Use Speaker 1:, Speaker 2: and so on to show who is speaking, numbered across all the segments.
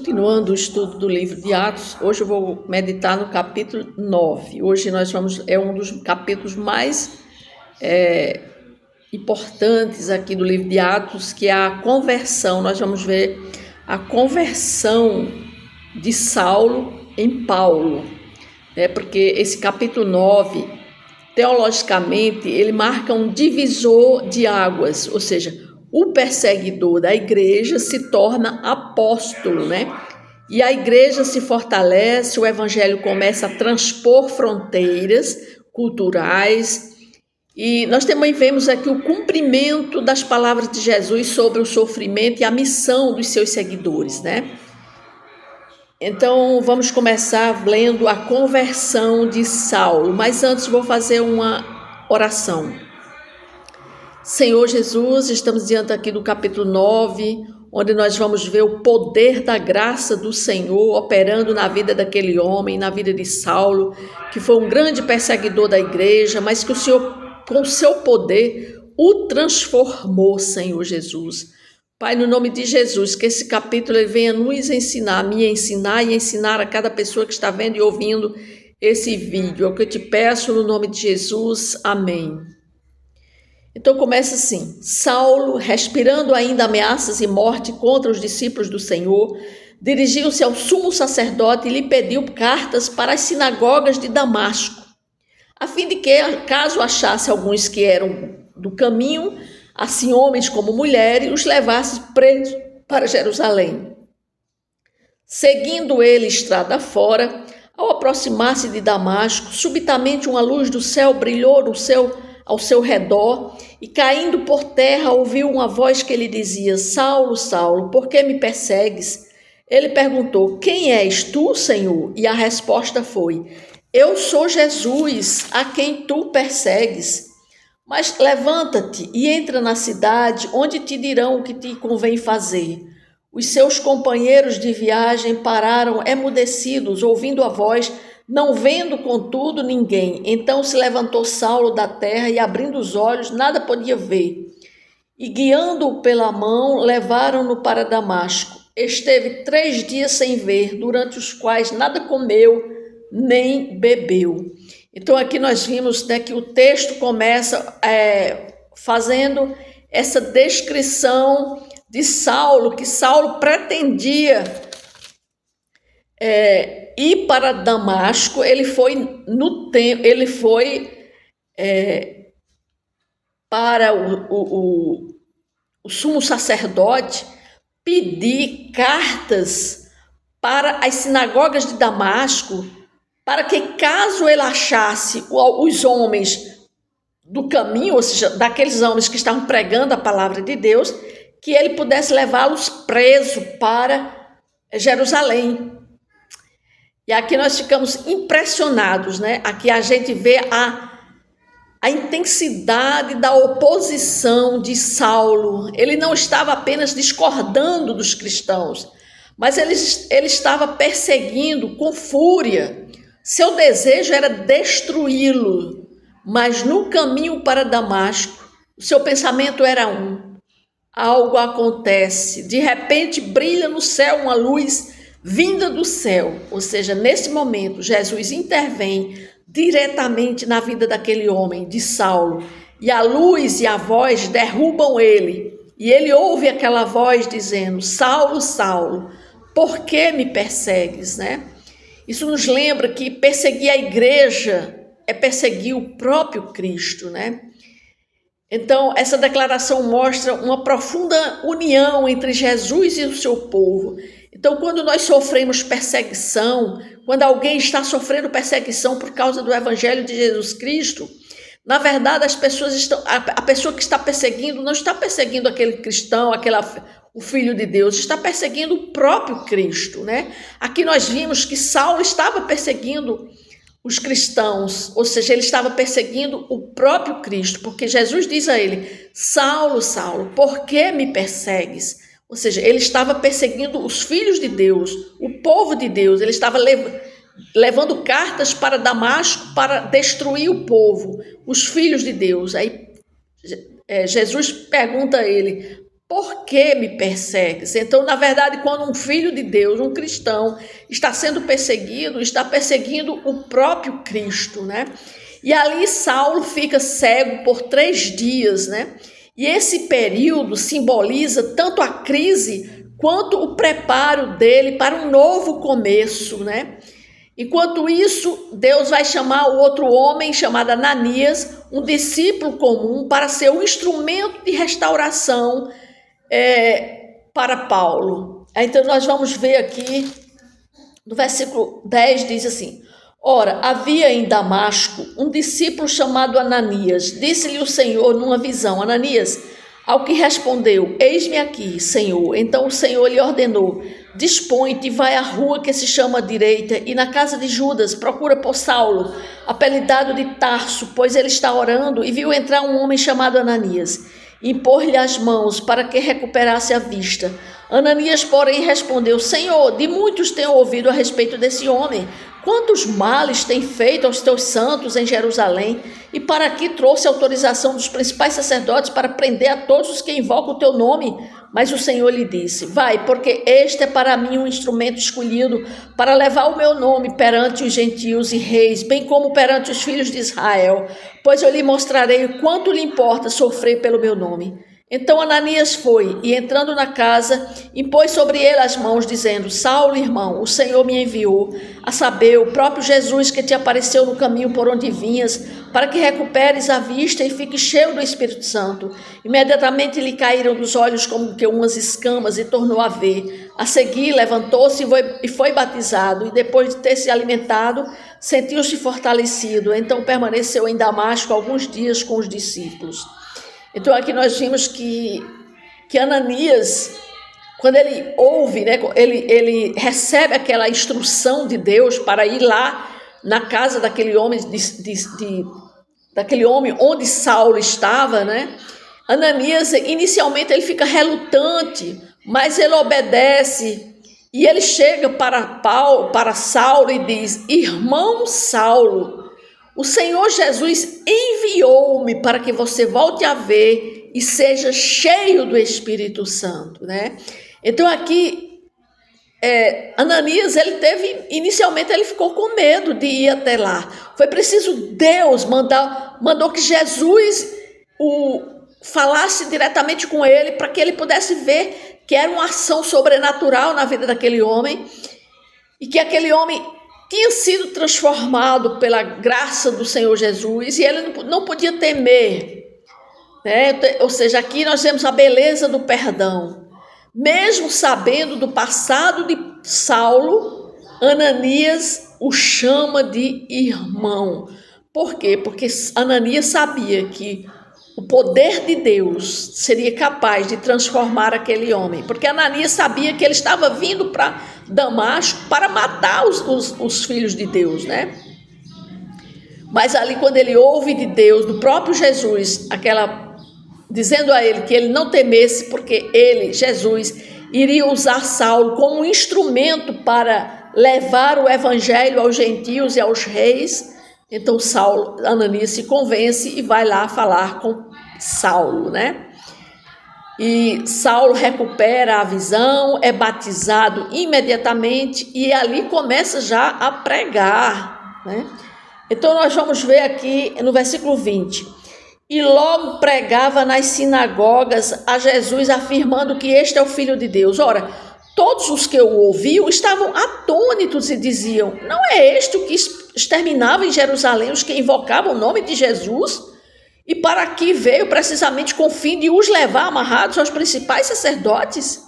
Speaker 1: Continuando o estudo do livro de Atos, hoje eu vou meditar no capítulo 9. Hoje é um dos capítulos mais importantes aqui do livro de Atos, que é a conversão. Nós vamos ver a conversão de Saulo em Paulo, porque esse capítulo 9, teologicamente, ele marca um divisor de águas, ou seja, o perseguidor da igreja se torna apóstolo, E a igreja se fortalece, o evangelho começa a transpor fronteiras culturais, e nós também vemos aqui o cumprimento das palavras de Jesus sobre o sofrimento e a missão dos seus seguidores, Então, vamos começar lendo a conversão de Saulo, mas antes vou fazer uma oração. Senhor Jesus, estamos diante aqui do capítulo 9, onde nós vamos ver o poder da graça do Senhor operando na vida daquele homem, na vida de Saulo, que foi um grande perseguidor da igreja, mas que o Senhor, com o seu poder, o transformou, Senhor Jesus. Pai, no nome de Jesus, que esse capítulo ele venha nos ensinar, me ensinar e ensinar a cada pessoa que está vendo e ouvindo esse vídeo. É o que eu te peço no nome de Jesus. Amém. Então começa assim: Saulo, respirando ainda ameaças e morte contra os discípulos do Senhor, dirigiu-se ao sumo sacerdote e lhe pediu cartas para as sinagogas de Damasco, a fim de que, caso achasse alguns que eram do caminho, assim homens como mulheres, os levasse presos para Jerusalém. Seguindo ele estrada fora, ao aproximar-se de Damasco, subitamente uma luz do céu brilhou ao seu redor, e caindo por terra ouviu uma voz que lhe dizia: Saulo, Saulo, por que me persegues? Ele perguntou: Quem és tu, Senhor? E a resposta foi: Eu sou Jesus, a quem tu persegues. Mas levanta-te e entra na cidade, onde te dirão o que te convém fazer. Os seus companheiros de viagem pararam emudecidos, ouvindo a voz, não vendo, contudo, ninguém. Então se levantou Saulo da terra e, abrindo os olhos, nada podia ver. E, guiando-o pela mão, levaram-no para Damasco. Esteve 3 dias sem ver, durante os quais nada comeu nem bebeu. Então aqui nós vimos que o texto começa fazendo essa descrição de Saulo, que Saulo pretendia ir para Damasco. Ele foi para o sumo sacerdote pedir cartas para as sinagogas de Damasco, para que, caso ele achasse os homens do caminho, ou seja, daqueles homens que estavam pregando a palavra de Deus, que ele pudesse levá-los presos para Jerusalém. E aqui nós ficamos impressionados, Aqui a gente vê a intensidade da oposição de Saulo. Ele não estava apenas discordando dos cristãos, mas ele estava perseguindo com fúria. Seu desejo era destruí-lo, mas no caminho para Damasco, o seu pensamento era algo acontece, de repente brilha no céu uma luz vinda do céu, ou seja, nesse momento Jesus intervém diretamente na vida daquele homem, de Saulo, e a luz e a voz derrubam ele, e ele ouve aquela voz dizendo: Saulo, Saulo, por que me persegues, Isso nos lembra que perseguir a igreja é perseguir o próprio Cristo, Então, essa declaração mostra uma profunda união entre Jesus e o seu povo. Então, quando nós sofremos perseguição, quando alguém está sofrendo perseguição por causa do Evangelho de Jesus Cristo, na verdade, a pessoa que está perseguindo não está perseguindo aquele cristão, o Filho de Deus, está perseguindo o próprio Cristo, Aqui nós vimos que Saulo estava perseguindo os cristãos, ou seja, ele estava perseguindo o próprio Cristo, porque Jesus diz a ele: Saulo, Saulo, por que me persegues? Ou seja, ele estava perseguindo os filhos de Deus, o povo de Deus. Ele estava levando cartas para Damasco para destruir o povo, os filhos de Deus. Aí Jesus pergunta a ele: por que me persegues? Então, na verdade, quando um filho de Deus, um cristão, está sendo perseguido, está perseguindo o próprio Cristo, né? E ali Saulo fica cego por 3 dias, né? E esse período simboliza tanto a crise quanto o preparo dele para um novo começo, né? Enquanto isso, Deus vai chamar o outro homem chamado Ananias, um discípulo comum, para ser um instrumento de restauração para Paulo. Então nós vamos ver aqui, no versículo 10 diz assim: ora, havia em Damasco um discípulo chamado Ananias. Disse-lhe o Senhor numa visão: Ananias. Ao que respondeu: eis-me aqui, Senhor. Então o Senhor lhe ordenou: dispõe-te e vai à rua que se chama Direita, e na casa de Judas procura por Saulo, apelidado de Tarso, pois ele está orando. E viu entrar um homem chamado Ananias, e impor-lhe as mãos para que recuperasse a vista. Ananias, porém, respondeu: Senhor, de muitos tenho ouvido a respeito desse homem, quantos males tem feito aos teus santos em Jerusalém, e para aqui trouxe autorização dos principais sacerdotes para prender a todos os que invocam o teu nome. Mas o Senhor lhe disse: vai, porque este é para mim um instrumento escolhido para levar o meu nome perante os gentios e reis, bem como perante os filhos de Israel, pois eu lhe mostrarei o quanto lhe importa sofrer pelo meu nome. Então Ananias foi, e entrando na casa, impôs sobre ele as mãos, dizendo: Saulo, irmão, o Senhor me enviou, a saber, o próprio Jesus que te apareceu no caminho por onde vinhas, para que recuperes a vista e fiques cheio do Espírito Santo. Imediatamente lhe caíram dos olhos como que umas escamas, e tornou a ver. A seguir, levantou-se e foi batizado, e depois de ter se alimentado, sentiu-se fortalecido. Então permaneceu em Damasco alguns dias com os discípulos. Então aqui nós vimos que Ananias, quando ele ouve, né, ele recebe aquela instrução de Deus para ir lá na casa daquele homem, daquele homem onde Saulo estava, né? Ananias, inicialmente ele fica relutante, mas ele obedece e ele chega para Saulo e diz: irmão Saulo, o Senhor Jesus enviou-me para que você volte a ver e seja cheio do Espírito Santo, né? Então aqui, Ananias, inicialmente ele ficou com medo de ir até lá. Foi preciso Deus mandou que Jesus falasse diretamente com ele, para que ele pudesse ver que era uma ação sobrenatural na vida daquele homem, e que aquele homem tinha sido transformado pela graça do Senhor Jesus, e ele não podia temer, né? Ou seja, aqui nós vemos a beleza do perdão. Mesmo sabendo do passado de Saulo, Ananias o chama de irmão. Por quê? Porque Ananias sabia que o poder de Deus seria capaz de transformar aquele homem. Porque Ananias sabia que ele estava vindo para Damasco para matar os filhos de Deus, né? Mas ali, quando ele ouve de Deus, do próprio Jesus, dizendo a ele que ele não temesse, porque ele, Jesus, iria usar Saulo como um instrumento para levar o evangelho aos gentios e aos reis. Então Ananias se convence e vai lá falar com Saulo, né? E Saulo recupera a visão, é batizado imediatamente e ali começa já a pregar, né? Então nós vamos ver aqui no versículo 20: e logo pregava nas sinagogas a Jesus, afirmando que este é o Filho de Deus. Ora, todos os que o ouviam estavam atônitos e diziam: não é este o que exterminava em Jerusalém os que invocavam o nome de Jesus? E para aqui veio precisamente com o fim de os levar amarrados aos principais sacerdotes?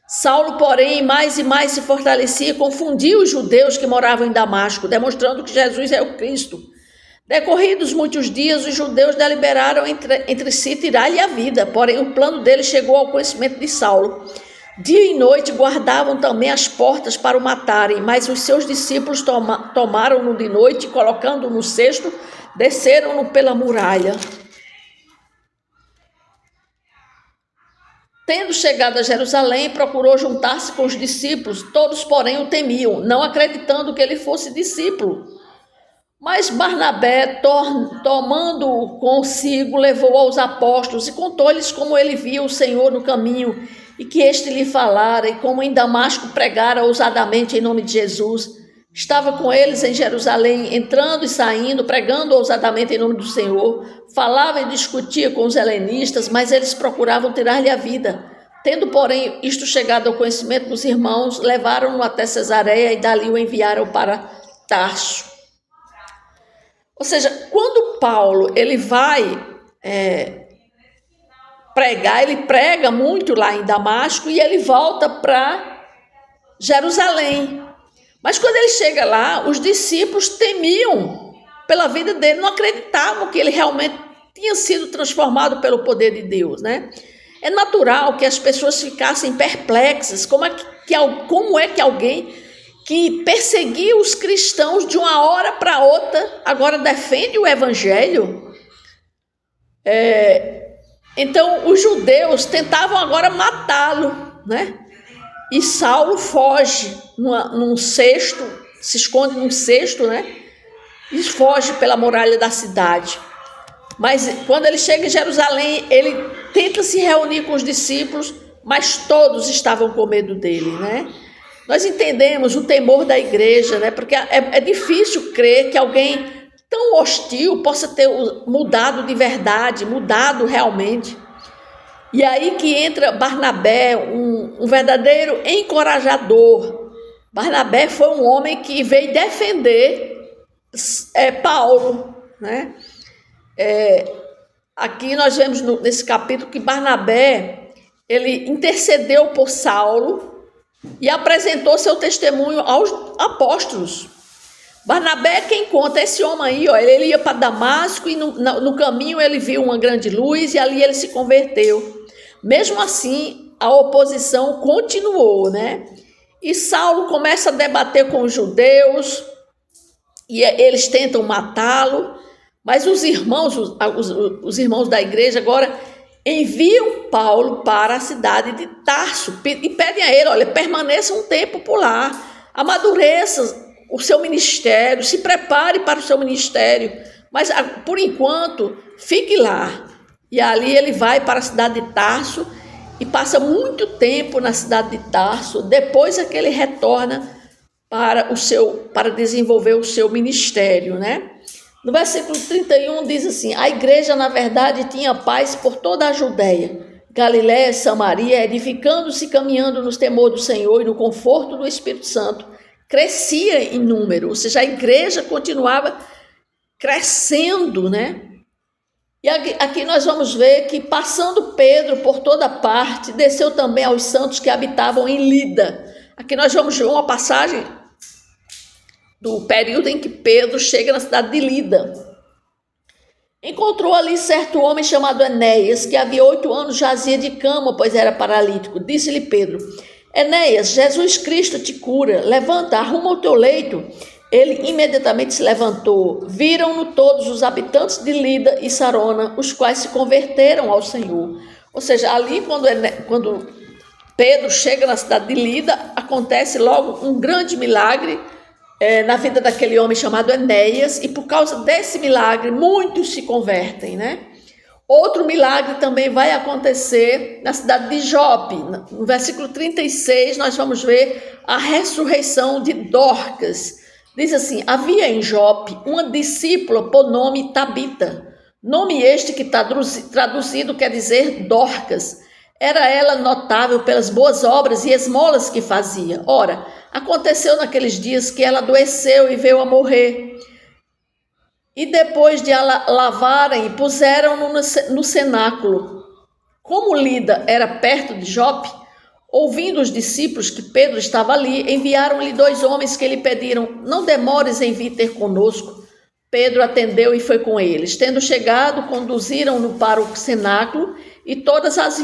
Speaker 1: Saulo, porém, mais e mais se fortalecia e confundia os judeus que moravam em Damasco, demonstrando que Jesus é o Cristo. Decorridos muitos dias, os judeus deliberaram entre si tirar-lhe a vida, porém o plano deles chegou ao conhecimento de Saulo. Dia e noite guardavam também as portas para o matarem, mas os seus discípulos tomaram-no de noite, colocando-o no cesto, desceram-no pela muralha. Tendo chegado a Jerusalém, procurou juntar-se com os discípulos, todos, porém, o temiam, não acreditando que ele fosse discípulo. Mas Barnabé, tomando-o consigo, levou aos apóstolos e contou-lhes como ele viu o Senhor no caminho e que este lhe falara, e como em Damasco pregara ousadamente em nome de Jesus. Estava com eles em Jerusalém, entrando e saindo, pregando ousadamente em nome do Senhor. Falava e discutia com os helenistas, mas eles procuravam tirar-lhe a vida. Tendo, porém, isto chegado ao conhecimento dos irmãos, levaram-no até Cesareia e dali o enviaram para Tarso. Ou seja, quando Paulo ele vai pregar, ele prega muito lá em Damasco e ele volta para Jerusalém. Mas quando ele chega lá, os discípulos temiam pela vida dele, não acreditavam que ele realmente tinha sido transformado pelo poder de Deus, né? É natural que as pessoas ficassem perplexas, como é que alguém que perseguia os cristãos de uma hora para outra agora defende o evangelho? Então, os judeus tentavam agora matá-lo, né? E Saulo foge num cesto, se esconde num cesto, né? E foge pela muralha da cidade. Mas quando ele chega em Jerusalém, ele tenta se reunir com os discípulos, mas todos estavam com medo dele, né? Nós entendemos o temor da igreja, né? Porque é difícil crer que alguém tão hostil possa ter mudado de verdade, mudado realmente. E aí que entra Barnabé, um verdadeiro encorajador. Barnabé foi um homem que veio defender Paulo, né? Aqui nós vemos nesse capítulo que Barnabé ele intercedeu por Saulo e apresentou seu testemunho aos apóstolos. Barnabé, quem conta, esse homem aí, ó, ele ia para Damasco e no caminho ele viu uma grande luz e ali ele se converteu. Mesmo assim, a oposição continuou, né? E Saulo começa a debater com os judeus e eles tentam matá-lo, mas os irmãos da igreja agora enviam Paulo para a cidade de Tarso e pedem a ele, olha, permaneça um tempo por lá, amadureça o seu ministério, se prepare para o seu ministério, mas por enquanto fique lá. E ali ele vai para a cidade de Tarso e passa muito tempo na cidade de Tarso, depois é que ele retorna para desenvolver o seu ministério, né? No versículo 31 diz assim: a igreja na verdade tinha paz por toda a Judéia, Galiléia, Samaria, edificando-se e caminhando no temor do Senhor e no conforto do Espírito Santo. Crescia em número, ou seja, a igreja continuava crescendo, né? E aqui nós vamos ver que, passando Pedro por toda parte, desceu também aos santos que habitavam em Lida. Aqui nós vamos ver uma passagem do período em que Pedro chega na cidade de Lida. Encontrou ali certo homem chamado Enéas, que havia 8 anos jazia de cama, pois era paralítico. Disse-lhe Pedro: Enéas, Jesus Cristo te cura, levanta, arruma o teu leito. Ele imediatamente se levantou. Viram-no todos os habitantes de Lida e Sarona, os quais se converteram ao Senhor. Ou seja, ali quando Pedro chega na cidade de Lida, acontece logo um grande milagre na vida daquele homem chamado Enéas, e por causa desse milagre muitos se convertem, né? Outro milagre também vai acontecer na cidade de Jope. No versículo 36 nós vamos ver a ressurreição de Dorcas. Diz assim: havia em Jope uma discípula por nome Tabita, nome este que traduzido quer dizer Dorcas. Era ela notável pelas boas obras e esmolas que fazia. Ora, aconteceu naqueles dias que ela adoeceu e veio a morrer. E depois de a lavarem, puseram-no no cenáculo. Como Lida era perto de Jope, ouvindo os discípulos que Pedro estava ali, enviaram-lhe 2 homens que lhe pediram: não demores em vir ter conosco. Pedro atendeu e foi com eles. Tendo chegado, conduziram-no para o cenáculo, e todas as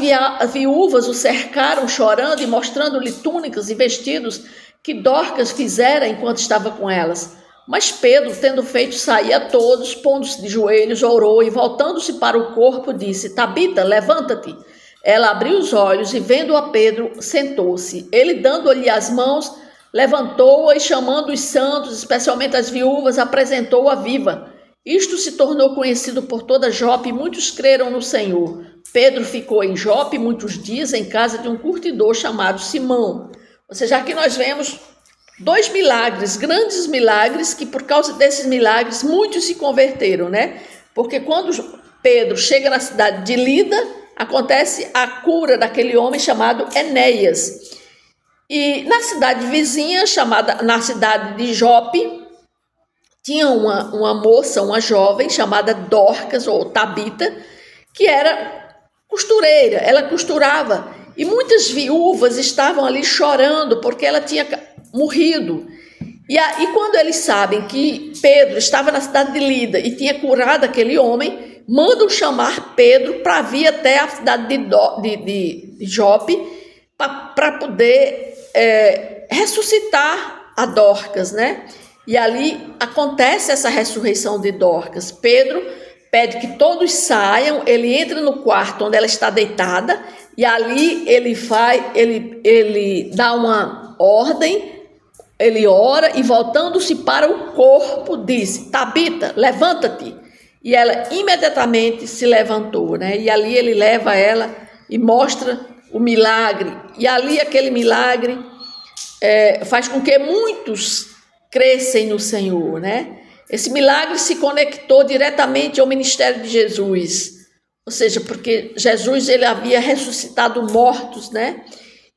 Speaker 1: viúvas o cercaram, chorando e mostrando-lhe túnicas e vestidos que Dorcas fizera enquanto estava com elas. Mas Pedro, tendo feito sair a todos, pondo-se de joelhos, orou e, voltando-se para o corpo, disse: Tabita, levanta-te. Ela abriu os olhos e, vendo a Pedro, sentou-se. Ele, dando-lhe as mãos, levantou-a e, chamando os santos, especialmente as viúvas, apresentou-a viva. Isto se tornou conhecido por toda Jope e muitos creram no Senhor. Pedro ficou em Jope muitos dias em casa de um curtidor chamado Simão. Ou seja, aqui nós vemos 2 milagres, grandes milagres, que por causa desses milagres muitos se converteram, né? Porque quando Pedro chega na cidade de Lida, acontece a cura daquele homem chamado Enéas. E na cidade vizinha, na cidade de Jope, tinha uma moça, uma jovem chamada Dorcas ou Tabita, que era costureira, ela costurava. E muitas viúvas estavam ali chorando porque ela tinha morrido. E quando eles sabem que Pedro estava na cidade de Lida e tinha curado aquele homem, mandam chamar Pedro para vir até a cidade de Jope para poder ressuscitar a Dorcas, né? E ali acontece essa ressurreição de Dorcas. Pedro pede que todos saiam, ele entra no quarto onde ela está deitada e ali ele dá uma ordem, ele ora e voltando-se para o corpo disse: Tabita, levanta-te. E ela imediatamente se levantou, né? E ali ele leva ela e mostra o milagre. E ali aquele milagre faz com que muitos crescem no Senhor, né? Esse milagre se conectou diretamente ao ministério de Jesus, ou seja, porque Jesus ele havia ressuscitado mortos, né?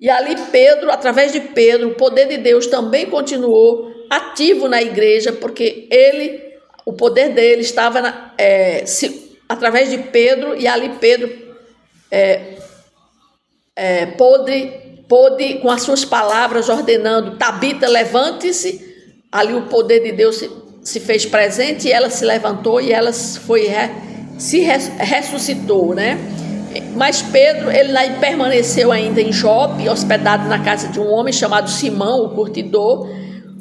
Speaker 1: E ali Pedro, através de Pedro, o poder de Deus também continuou ativo na igreja, porque o poder dele estava através de Pedro, e ali Pedro pôde, com as suas palavras, ordenando: Tabita, levante-se. Ali o poder de Deus se fez presente e ela se levantou e ela ressuscitou, né? Mas Pedro, ele permaneceu ainda em Jope, hospedado na casa de um homem chamado Simão, o curtidor,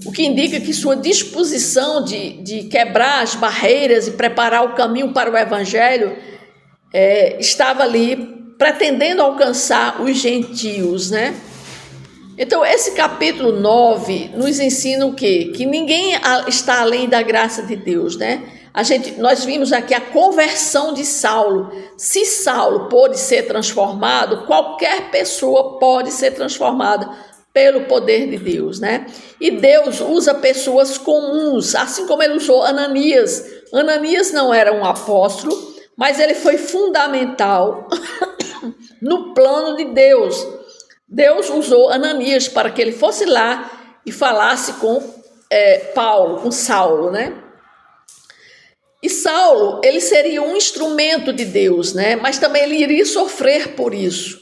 Speaker 1: o que indica que sua disposição de quebrar as barreiras e preparar o caminho para o evangelho estava ali pretendendo alcançar os gentios, né? Então, esse capítulo 9 nos ensina o quê? Que ninguém está além da graça de Deus, né? Nós vimos aqui a conversão de Saulo. Se Saulo pôde ser transformado, qualquer pessoa pode ser transformada pelo poder de Deus, né? E Deus usa pessoas comuns, assim como ele usou Ananias. Ananias não era um apóstolo, mas ele foi fundamental no plano de Deus. Deus usou Ananias para que ele fosse lá e falasse com com Saulo, né? E Saulo, ele seria um instrumento de Deus, né? Mas também ele iria sofrer por isso.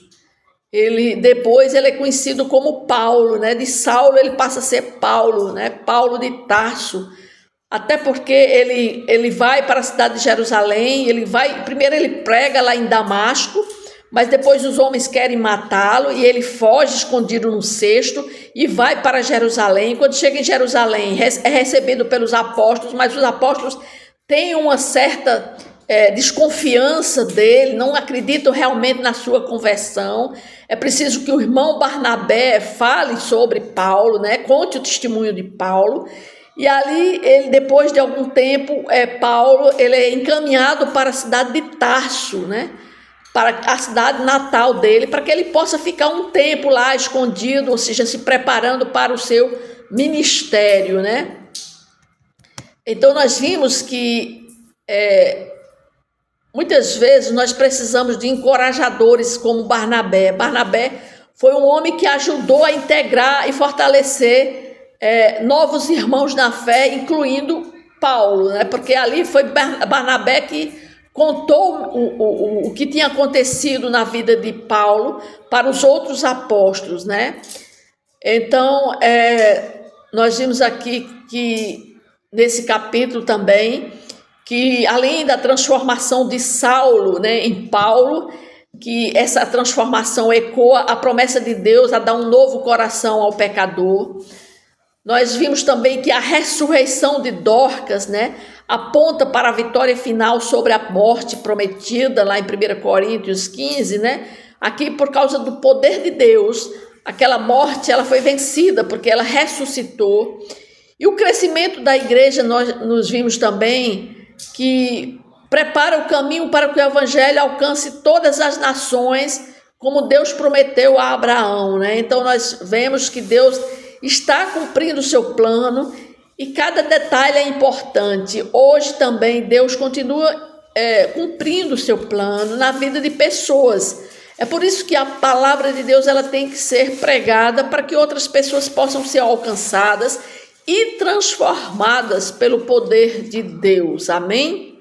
Speaker 1: Depois ele é conhecido como Paulo, né? De Saulo ele passa a ser Paulo, né? Paulo de Tarso. Até porque ele vai para a cidade de Jerusalém, primeiro ele prega lá em Damasco, mas depois os homens querem matá-lo e ele foge escondido num cesto e vai para Jerusalém. Quando chega em Jerusalém, é recebido pelos apóstolos, mas os apóstolos têm uma certa desconfiança dele, não acreditam realmente na sua conversão. É preciso que o irmão Barnabé fale sobre Paulo, né? Conte o testemunho de Paulo. E ali, depois de algum tempo, Paulo ele é encaminhado para a cidade de Tarso, né? Para a cidade natal dele, para que ele possa ficar um tempo lá escondido, ou seja, se preparando para o seu ministério, né? Então nós vimos que muitas vezes nós precisamos de encorajadores como Barnabé. Barnabé foi um homem que ajudou a integrar e fortalecer novos irmãos na fé, incluindo Paulo, né? Porque ali foi Barnabé que contou o que tinha acontecido na vida de Paulo para os outros apóstolos, né? Então, nós vimos aqui que, nesse capítulo também, que além da transformação de Saulo, né, em Paulo, que essa transformação ecoa a promessa de Deus a dar um novo coração ao pecador. Nós vimos também que a ressurreição de Dorcas, né, aponta para a vitória final sobre a morte prometida lá em 1 Coríntios 15, né? Aqui, por causa do poder de Deus, aquela morte ela foi vencida, porque ela ressuscitou. E o crescimento da igreja, nós nos vimos também, que prepara o caminho para que o evangelho alcance todas as nações, como Deus prometeu a Abraão, né? Então nós vemos que Deus está cumprindo o seu plano e cada detalhe é importante. Hoje também Deus continua cumprindo o seu plano na vida de pessoas. É por isso que a palavra de Deus ela tem que ser pregada para que outras pessoas possam ser alcançadas e transformadas pelo poder de Deus. Amém?